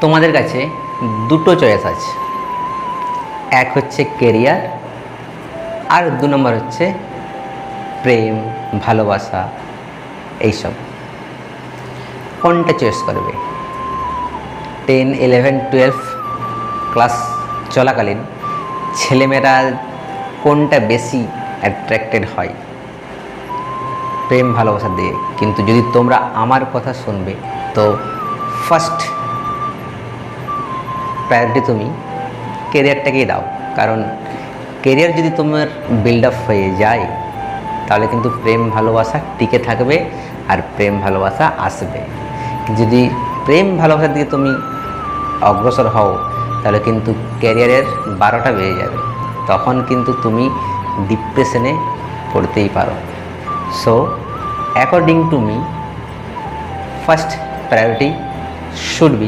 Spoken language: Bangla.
তোমাদের কাছে দুটো চয়েস আছে, এক হচ্ছে কেরিয়ার আর 2 নম্বর হচ্ছে প্রেম, ভালোবাসা, এইসব। কোনটা চয়েস করবে? 10, 11, 12 ক্লাস চলাকালীন ছেলেমেয়েরা কোনটা বেশি অ্যাট্রাক্টেড হয়? প্রেম ভালোবাসার দিকে। কিন্তু যদি তোমরা আমার কথা শুনবে তো ফার্স্ট প্রায়োরিটি তুমি কেরিয়ারটাকেই দাও। কারণ কেরিয়ার যদি তোমার বিল্ড আপ হয়ে যায় তাহলে কিন্তু প্রেম ভালোবাসা টিকে থাকবে আর প্রেম ভালোবাসা আসবে। যদি প্রেম ভালোবাসার দিকে তুমি অগ্রসর হও তাহলে কিন্তু ক্যারিয়ারের 12টা বেজে যাবে, তখন কিন্তু তুমি ডিপ্রেশনে পড়তেই পারো। So according to me first priority should be